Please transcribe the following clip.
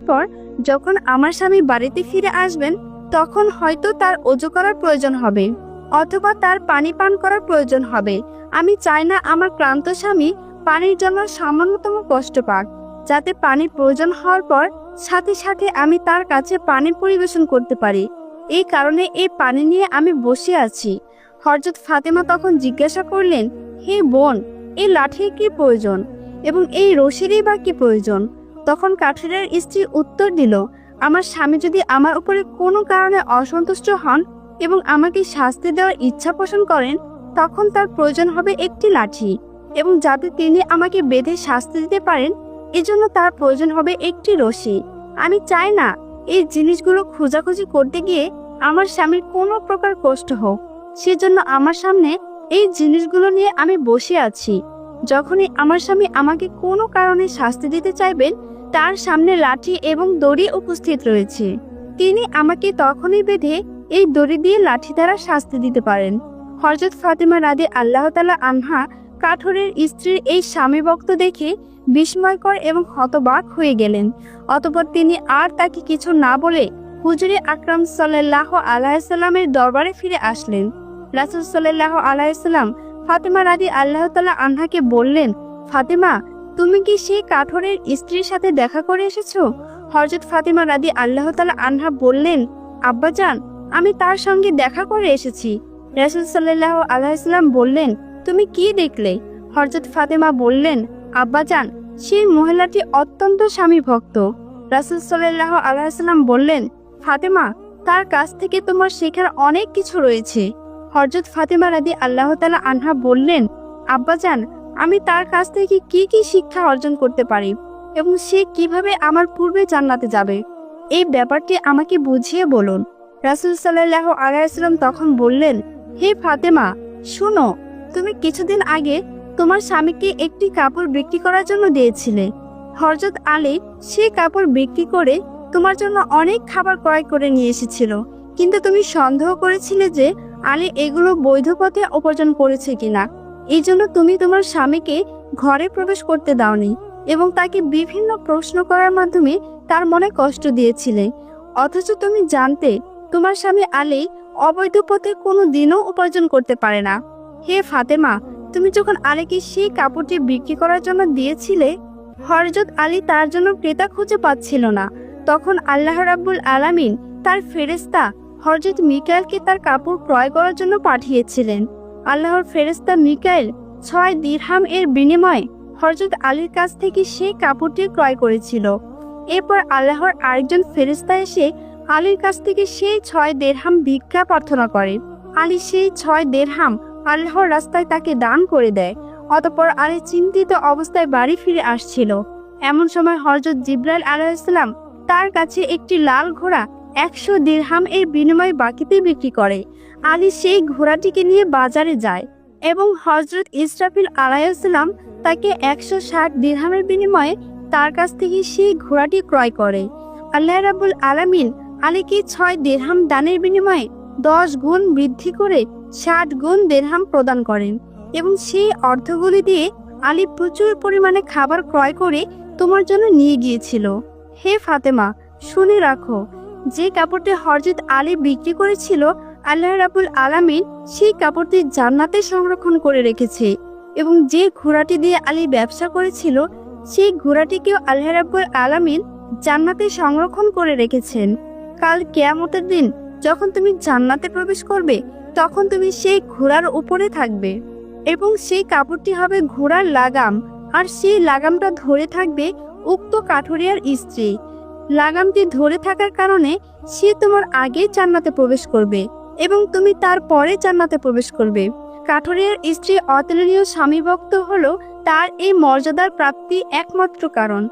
পর যখন আমার স্বামী বাড়িতে ফিরে আসবেন তখন হয়তো তার ওযু করার প্রয়োজন হবে অথবা তার পানি পান করার প্রয়োজন হবে। আমি চাই না আমার ক্লান্ত স্বামী পানির জন্য সামান্যতম কষ্ট পাক, যাতে পানির প্রয়োজন হওয়ার পর সাথে সাথে আমি তার কাছে পানি পরিবেশন করতে পারি। এই কারণে এই পানি নিয়ে আমি বসে আছি। হযরত ফাতেমা তখন জিজ্ঞাসা করলেন, হে বোন, এই লাঠির কি প্রয়োজন এবং এই রশিরই বা কি প্রয়োজন? তখন কাঠুরিয়ার স্ত্রী উত্তর দিল, আমার স্বামী যদি আমার উপরে কোনো কারণে অসন্তুষ্ট হন এবং আমাকে শাস্তি দেওয়ার ইচ্ছা পোষণ করেন তখন তার প্রয়োজন হবে একটি লাঠি, এবং যাতে তিনি আমাকে বেঁধে শাস্তি দিতে পারেন এজন্য তার প্রয়োজন হবে একটি রশি। আমি চাই না এই জিনিসগুলো খোঁজাখুঁজি করতে গিয়ে আমার স্বামীর কোনো প্রকার কষ্ট হোক, সেজন্য আমার সামনে এই জিনিসগুলো নিয়ে আমি বসে আছি। যখনই আমার স্বামী আমাকে কোনো কারণে শাস্তি দিতে চাইবেন তার সামনে লাঠি এবং দড়ি উপস্থিত রয়েছে, তিনি আমাকে তখনই বেঁধে এই দড়ি দিয়ে লাঠি দ্বারা শাস্তি দিতে পারেন। হযরত ফাতেমা রাদিয়াল্লাহু তাআলা আনহা কাঠুরের স্ত্রীর এই স্বামী ভক্ত দেখে বিস্ময়কর এবং হতবাক হয়ে গেলেন। অতঃপর তিনি আর তাকে কিছু না বলে হুজুরে আকরাম সাল্লাল্লাহু আলাইহি সাল্লামের দরবারে ফিরে আসলেন। রাসূল সাল্লাল্লাহু আলাইহি সাল্লাম ফাতেমা রাদিয়াল্লাহু তাআলা আনহাকে বললেন, ফাতেমা, তুমি কি সেই কাঠুরের স্ত্রীর সাথে দেখা করে এসেছো? হযরত ফাতেমা রাদিয়াল্লাহু তাআলা আনহা বললেন, আব্বাজান, আমি তার সঙ্গে দেখা করে এসেছি। রাসূল সাল্লাল্লাহু আলাইহি সাল্লাম বললেন, তুমি কি দেখলে? হযরত ফাতেমা বললেন, আব্বাজান, সেই মহিলাটি অত্যন্ত স্বামী ভক্ত। রাসূল সাল্লাল্লাহু আলাইহি সাল্লাম বললেন, ফাতেমা, তার কাছ থেকে তোমার শেখার অনেক কিছু রয়েছে। হযরত ফাতেমা রাদিয়াল্লাহু তাআলা আনহা বললেন, আব্বাজান, আমি তার কাছ থেকে কি কি শিক্ষা অর্জন করতে পারি এবং সে কিভাবে আমার পূর্বে জান্নাতে যাবে, এই ব্যাপারটি আমাকে বুঝিয়ে বলুন। রাসূল সাল্লাল্লাহু আলাইহি সাল্লাম তখন বললেন, হে ফাতেমা, শুনো, তুমি কিছুদিন আগে তোমার স্বামীকে একটি কাপড় বিক্রি করার জন্য দিয়েছিলে। হযরত আলী সেই কাপড় বিক্রি করে তোমার জন্য অনেক খাবার ক্রয় করে নিয়ে এসেছিল, কিন্তু তুমি সন্দেহ করেছিলে যে আলী এগুলো বৈধ পথে উপার্জন করেছে কিনা। এই জন্য তুমি তোমার স্বামীকে ঘরে প্রবেশ করতে দাওনি এবং তাকে বিভিন্ন প্রশ্ন করার মাধ্যমে তার মনে কষ্ট দিয়েছিলে, অথচ তুমি জানতে তোমার স্বামী আলী অবৈধ পথে কোনো দিনও উপার্জন করতে পারে না। হে ফাতেমা, তুমি যখন আলীকে সেই কাপড়টি বিক্রি করার জন্য দিয়েছিলে, হযরত আলী তার জন্য ক্রেতা খুঁজে পাচ্ছিল না। তখন আল্লাহ রাব্বুল আলামিন তার ফেরেশতা হযরত মিকাইলকে তার কাপড় ক্রয় করার জন্য পাঠিয়েছিলেন। আল্লাহর ফেরেশতা মিকাইল 6 দিরহাম এর বিনিময়ে হযরত আলীর কাছ থেকে সেই কাপড়টি ক্রয় করেছিল। এরপর আল্লাহর আরেকজন ফেরেশতা এসে আলীর কাছ থেকে সেই 6 দিরহাম ভিক্ষা প্রার্থনা করে। আলী সেই 6 দিরহাম আল্লাহর রাস্তায় তাকে দান করে দেয়। অতঃপর আলী চিন্তিত অবস্থায় বাড়ি ফিরে আসছিল। এমন সময় হযরত জিবরাইল আলাইহিস সালাম তার কাছে একটি লাল ঘোড়া 100 দিরহাম এর বিনিময়ে বাকিতে বিক্রি করে। আলী সেই ঘোড়াটিকে নিয়ে বাজারে যায় এবং হযরত ইসরাফিল আলাইহিস সালাম তাকে 160 দিরহামের বিনিময়ে তার কাছ থেকে সেই ঘোড়াটি ক্রয় করে। আল্লাহ রাব্বুল আলামিন আলীকে 6 দিরহাম দানের বিনিময়ে 10 গুণ বৃদ্ধি করে 60 গুণ দিরহাম প্রদান করেন এবং সেই অর্থগুলি দিয়ে আলী প্রচুর পরিমাণে খাবার ক্রয় করে তোমার জন্য নিয়ে গিয়েছিল। হে ফাতেমা, শুনে রাখো, যে কাপড়টি হযরত আলী বিক্রি করেছিল আল্লাহ রাব্বুল আলামিন সেই কাপড়টি জান্নাতে সংরক্ষণ করে রেখেছে, এবং যে ঘোড়াটি দিয়ে আলী ব্যবসা করেছিল সেই ঘোড়াটিকেও আল্লাহ রাব্বুল আলামিন জান্নাতে সংরক্ষণ করে রেখেছেন। কাল কিয়ামতের দিন যখন তুমি জান্নাতে প্রবেশ করবে তখন তুমি সেই ঘোড়ার উপরে থাকবে এবং সেই কাপড়টি হবে ঘোড়ার লাগাম, আর সেই লাগামটা ধরে থাকবে উক্ত কাঠুরিয়ার স্ত্রী। লাগামটি ধরে থাকার কারণে সে তোমার আগে জান্নাতে প্রবেশ করবে এবং তুমি তার পরে জান্নাতে প্রবেশ করবে। কাঠুরিয়ার স্ত্রী অতুলনীয় স্বামী ভক্ত হলো তার এই মর্যাদার প্রাপ্তি একমাত্র কারণ।